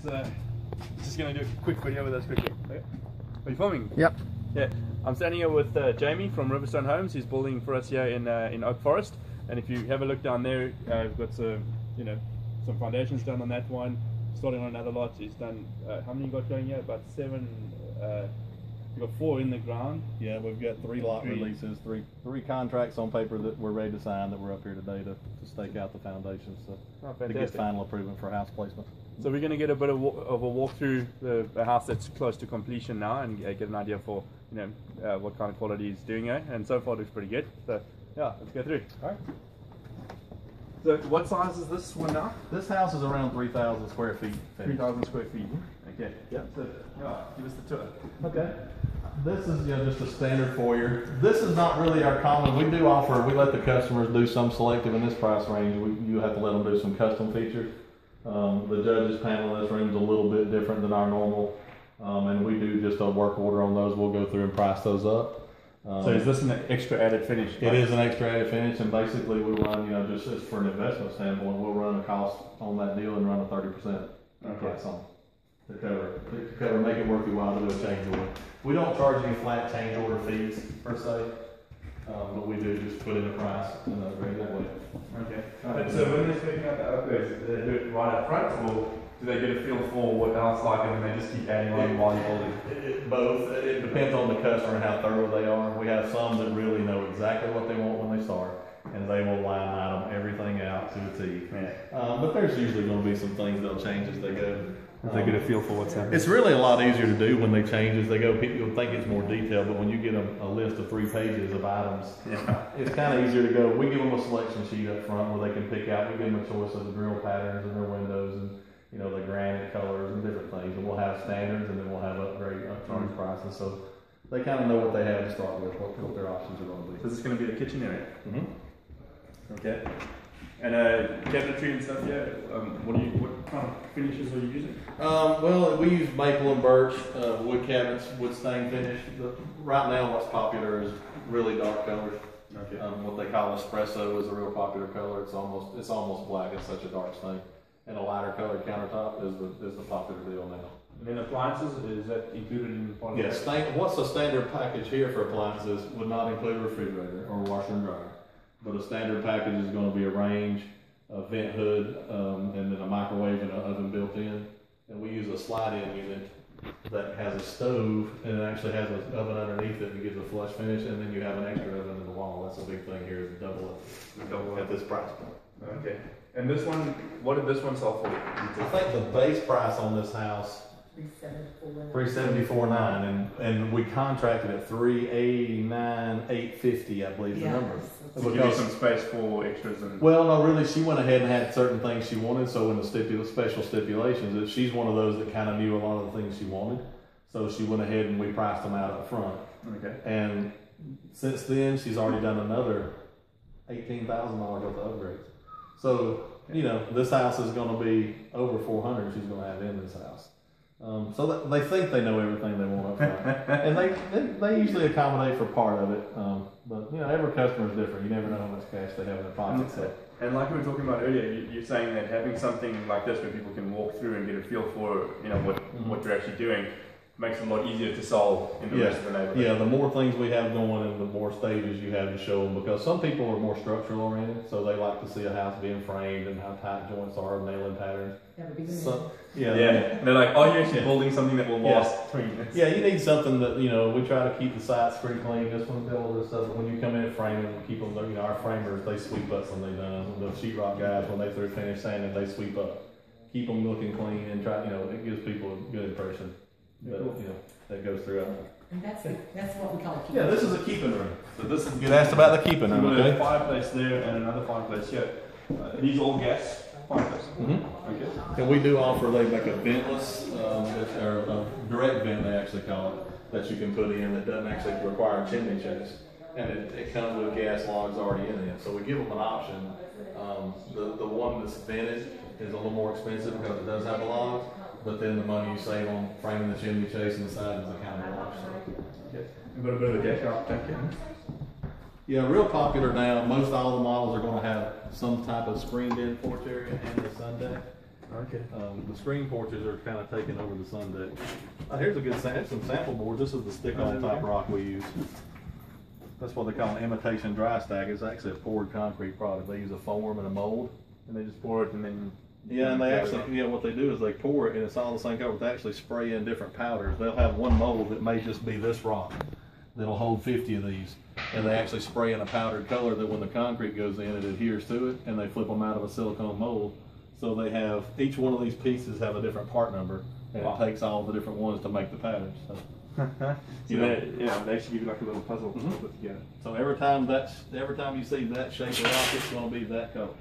so just going to do a quick video with us quickly. Okay. Are you filming? Yep. Yeah. I'm standing here with Jamie from Riverstone Homes. He's building for us here in Oak Forest. And if you have a look down there, we've got some, some foundations done on that one. Starting on another lot. He's done, how many you got going here? About 7. You've got 4 in the ground. Yeah, we've got 3 lot releases, three contracts on paper that we're ready to sign that we're up here today to stake out the foundations to get final approval for house placement. So we're going to get a bit of a walk through the house that's close to completion now and get an idea for what kind of quality he's doing here. And so far it looks pretty good. So yeah, let's go through. All right. So what size is this one now? This house is around 3,000 square feet. 3,000 square feet. Okay. Yep. So give us the tour. Okay. This is just a standard foyer. This is not really our common. We do offer. We let the customers do some selective in this price range. You have to let them do some custom features. The judge's panel in this room is a little bit different than our normal, and we do just a work order on those. We'll go through and price those up. So is this an extra added finish? It is an extra added finish, and basically we run, just as for an investment standpoint, we'll run a cost on that deal and run a 30% price on to cover, make it worth your while to do a change order. We don't charge any flat change order fees per se, but we do just put in a price and upgrade that way. Okay. So when they're speaking about the upgrades, do they do it right up front, or do they get a feel for what the house is like and then they just keep adding on while you're building? Both. It depends on the customer and how thorough they are. We have some that really know exactly what they want when they start, and they will line item everything out to a T. Yeah. But there's usually going to be some things they'll change as they go. They get a feel for what's happening. It's really a lot easier to do when they change as they go. People think it's more detailed, but when you get a list of 3 pages of items, it's kind of easier to go. We give them a selection sheet up front where they can pick out. We give them a choice of the grill patterns and their windows and the granite colors and different things. And we'll have standards and then we'll have upcharge prices. So they kind of know what they have to start with, what their options are going to be. So this is going to be the kitchen area. Mm-hmm. Okay. And cabinetry and stuff, yeah. What kind of finishes are you using? Well, we use maple and birch, wood cabinets, wood stain finish. Right now, what's popular is really dark colors. Okay. What they call espresso is a real popular color. It's almost black. It's such a dark stain. And a lighter colored countertop is the popular deal now. And then appliances, is that included in part of that? Yes. What's the standard package here for appliances would not include a refrigerator or a washer and dryer. But a standard package is going to be a range, a vent hood, and then a microwave and an oven built in. And we use a slide-in unit that has a stove, and it actually has an oven underneath it and gives a flush finish, and then you have an extra oven in the wall. That's a big thing here, is double at this price point. Okay. And this one, what did this one sell for? I think the base price on this house, $374,900, and we contracted at $389,850, I believe the number. So give you some space for extras and. Well, no, really, she went ahead and had certain things she wanted. So in the special stipulations, she's one of those that kind of knew a lot of the things she wanted. So she went ahead and we priced them out up front. Okay. And since then, she's already done another $18,000 worth of upgrades. So this house is going to be over $400,000. She's going to have in this house. So they think they know everything they want up front, and they usually accommodate for part of it. But every customer is different. You never know how much cash they have in their pocket. And like we were talking about earlier, you're saying that having something like this where people can walk through and get a feel for what you're actually doing makes it a lot easier to sell in the rest of the neighborhood. Yeah, the more things we have going and the more stages you have to show them, because some people are more structural oriented, so they like to see a house being framed and how tight joints are, nailing patterns. They're like, oh, you're actually building something that will last 20 minutes. Yeah, you need something that, we try to keep the sides pretty clean, just want to do all this stuff, but when you come in and frame it, keep them, our framers, they sweep up when they done. The sheetrock guys, when they finish sanding, they sweep up. Keep them looking clean and try, it gives people a good impression. But, that goes throughout. And that's what we call a keeping room. Yeah, this is a keeping room. So this is. You asked about the keeping room, okay? A fireplace there and another fireplace here. These all gas fireplaces. Okay. And we do offer, they make a ventless, or a direct vent, they actually call it, that you can put in that doesn't actually require a chimney chase. And it comes with gas logs already in it. So we give them an option. The one that's vented is a little more expensive because it does have the logs. But then the money you save on framing the chimney chase and the side is a kind of wash. Okay. You've got a bit of a deck out back here. Yeah, real popular now. Most all the models are going to have some type of screened-in porch area and the sun deck. Okay. The screen porches are kind of taking over the sun deck. Here's a good some sample boards. This is the stick-on top rock we use. That's what they call an imitation dry stack. It's actually a poured concrete product. They use a form and a mold, and they just pour it and then. Yeah, and they actually, what they do is they pour it and it's all the same color. They actually spray in different powders. They'll have one mold that may just be this rock that'll hold 50 of these, and they actually spray in a powdered color that when the concrete goes in, it adheres to it, and they flip them out of a silicone mold. So they have, each one of these pieces have a different part number, and it takes all the different ones to make the patterns. So, they actually give you like a little puzzle to put together. So every time you see that shape of rock, it's going to be that color.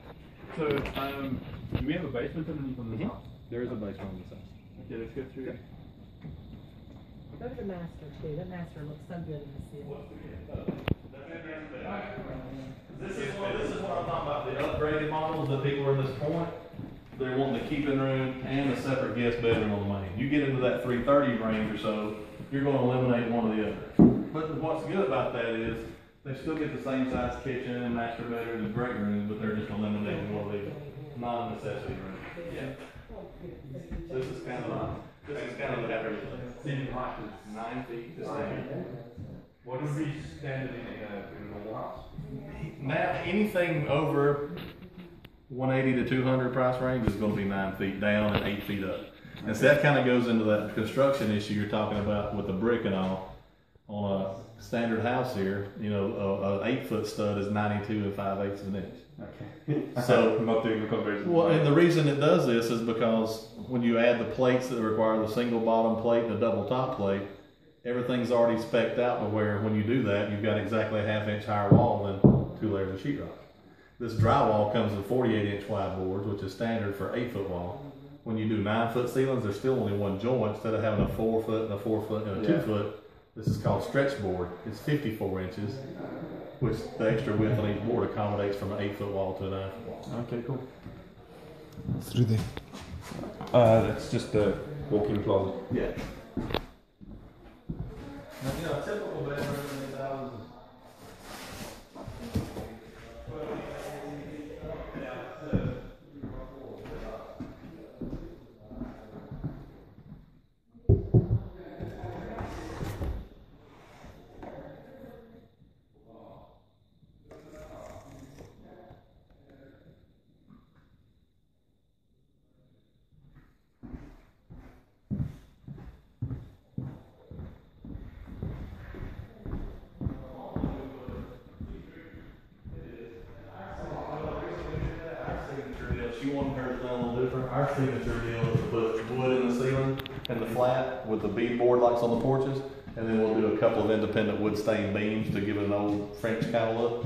So, do we have a basement underneath on this house? There is a basement on this house. Okay, let's go through. Go to the master too. That master looks so good in the city. This is what I'm talking about. The upgraded models that people are in this point, they're wanting the keeping room and a separate guest bedroom on the main. You get into that 330 range or so, you're going to eliminate one or the other. But what's good about that is they still get the same size kitchen and master bedroom and great room, but they're just eliminating one of the non-necessity rooms. Yeah. So this is kind of everything. Seating height is 9 feet to stand. What would be standard in a normal house? Now, anything over 180 to 200 price range is going to be 9 feet down and 8 feet up. And so that kind of goes into that construction issue you're talking about with the brick and all. On a standard house here, an 8-foot stud is 92 5/8 of an inch. Okay. So I'm not doing the conversion. Well, and the reason it does this is because when you add the plates that require the single bottom plate and a double top plate, everything's already spec'd out to where when you do that, you've got exactly a 1/2 inch higher wall than 2 layers of sheetrock. This drywall comes with 48-inch wide boards, which is standard for 8-foot wall. When you do 9-foot ceilings, there's still only one joint instead of having a 4-foot and a 4-foot and a 2-foot. This is called stretch board. It's 54 inches, which the extra width on each board accommodates from an 8-foot wall to a 9-foot wall. Okay, cool. Through there. That's just a walk-in closet. Yeah. Now, a typical bedroom in these houses. She wanted hers done a little different. Our signature deal is to put wood in the ceiling and the flat with the bead board like on the porches, and then we'll do a couple of independent wood stained beams to give it an old French kind of look.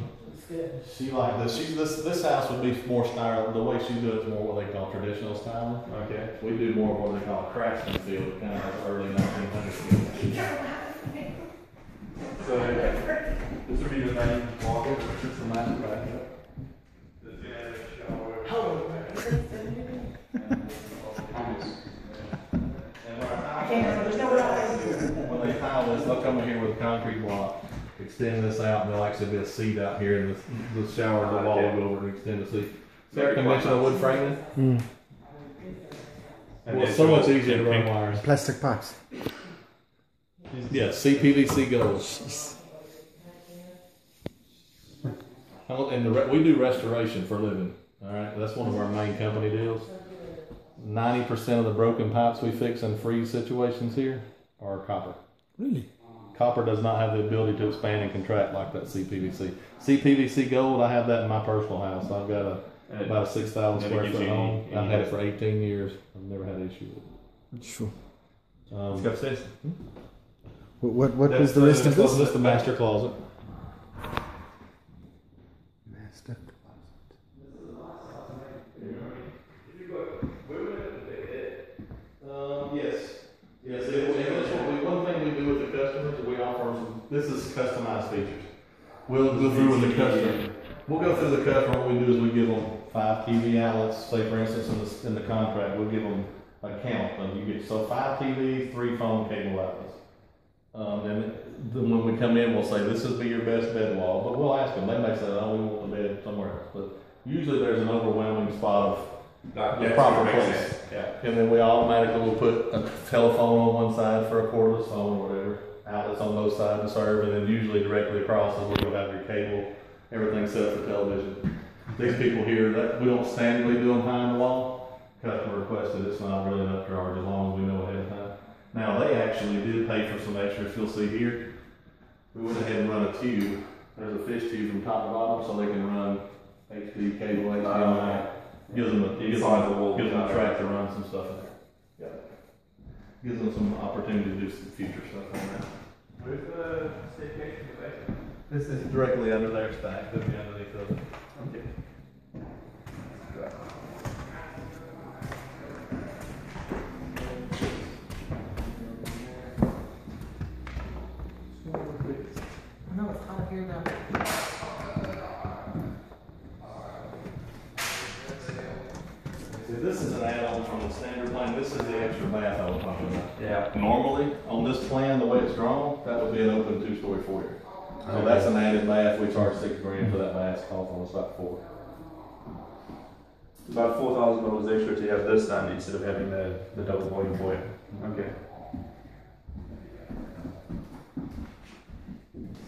She liked this. This house would be more style. The way she does it is more what they call traditional styling. Okay. We do more of what they call a craftsman feel, kind of like early 1900s feel. So this would be the main closet. This is the master bathroom. When they tile this, they'll come in here with a concrete block, extend this out, and there'll actually be a seat out here, and the shower, the wall will go over and extend the seat. So conventional wood framing. Well, it's so much easier to run wires. Plastic pipes. Yeah, CPVC gold. And we do restoration for a living. All right, that's one of our main company deals. 90% of the broken pipes we fix in freeze situations here are copper. Really? Copper does not have the ability to expand and contract like that CPVC. CPVC gold, I have that in my personal house. I've got about a 6,000 square foot home. I've had it for 18 years. I've never had an issue with it. Sure. Let's go upstairs. What is the rest of this? This is the master closet. Master closet. Yes. One thing we do with the customers is we offer them. This is customized features. We'll go through with the customer. We'll go through the customer. What we do is we give them 5 TV outlets. Say for instance in the contract, we'll give them a count. You get 5 TVs, 3 phone cable outlets. And then when we come in, we'll say this will be your best bed wall. But we'll ask them. They may say, "Oh, we want the bed somewhere else." But usually there's an overwhelming spot of the proper place. Yeah. And then we automatically will put a telephone on one side for a cordless phone or whatever, outlets on both sides to serve, and then usually directly across is where you'll have your cable, everything set up for television. These people here, that we don't standardly do them high in the wall. Customer requested, it's not really an upcharge as long as we know ahead of time. Now they actually did pay for some extras. You'll see here, we went ahead and run a tube. There's a fish tube from top to bottom, so they can run HD cable, HDMI. Gives them a track to run some stuff in there. Yeah. Gives them some opportunity to do some future stuff on that. Where's the staircase in the basement? This is directly under their stack. They'll be underneath of it. Okay. I know it's hot here now. See, this is an add-on from the standard plan. This is the extra bath I was talking about. Yeah. Normally, on this plan, the way it's drawn, that would be an open two-story foyer. So that's an added bath. We charge $6,000 for that bath. Cost on us about $4,000. About $4,000 extra to have this done instead of having the double volume boiler. Okay.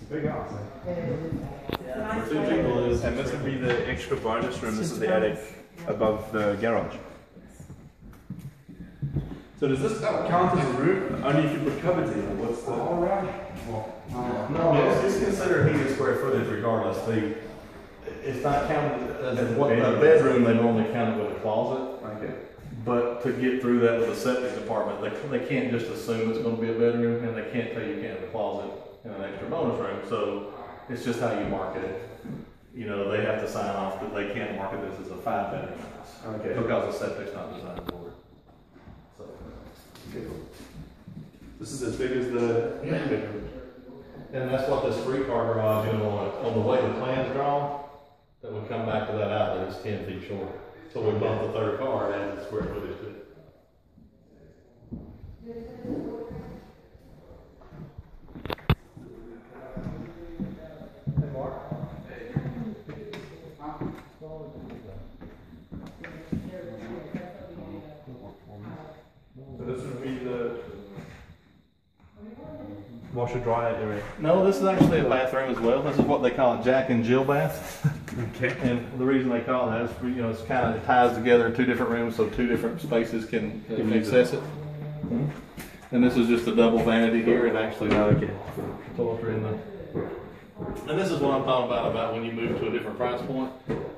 Big house. Yeah. For two people, it is. And this would be the extra bonus room. This is the attic above the garage. So does this count as a room? Only if you put cupboards in, or what's the? No, it's considered heated square footage regardless. It's not counted as what a bedroom. They normally count it with a closet. Okay. But to get through that with a septic department, they can't just assume it's going to be a bedroom, and they can't tell you can't have a closet and an extra bonus room. So it's just how you market it. You know, they have to sign off that they can't market this as a 5-bedroom house. Okay. Because the septic's not designed for it. So. Okay, cool. This is as big as the main bedroom. And that's what this 3-car garage, you know, on the way the plan's drawn, that would come back to that outlet is 10 feet short. So we bumped the 3rd car and added the square footage to it. Hey, Mark. So this would be the washer dryer area. No, this is actually a bathroom as well. This is what they call a Jack and Jill bath. Okay. And the reason they call it that is, you know, it's kind of, it ties together in 2 different rooms so 2 different spaces can access it. And this is just a double vanity here, and actually, toilet in the. And this is what I'm talking about when you move to a different price point.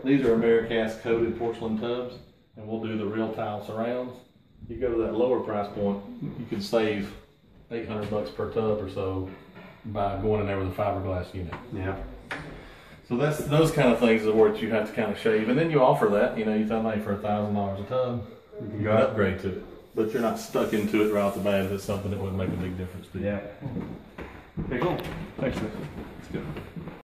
These are Americast coated porcelain tubs, and we'll do the real tile surrounds. You go to that lower price point, you can save $800 per tub or so by going in there with a fiberglass unit. Yeah. So that's those kind of things are what you have to kind of shave, and then you offer that. You know, you tell me for $1,000 a tub, you can upgrade to it, but you're not stuck into it right off the bat if it's something that would make a big difference to you. Yeah. Okay, cool. Thanks, man. That's good.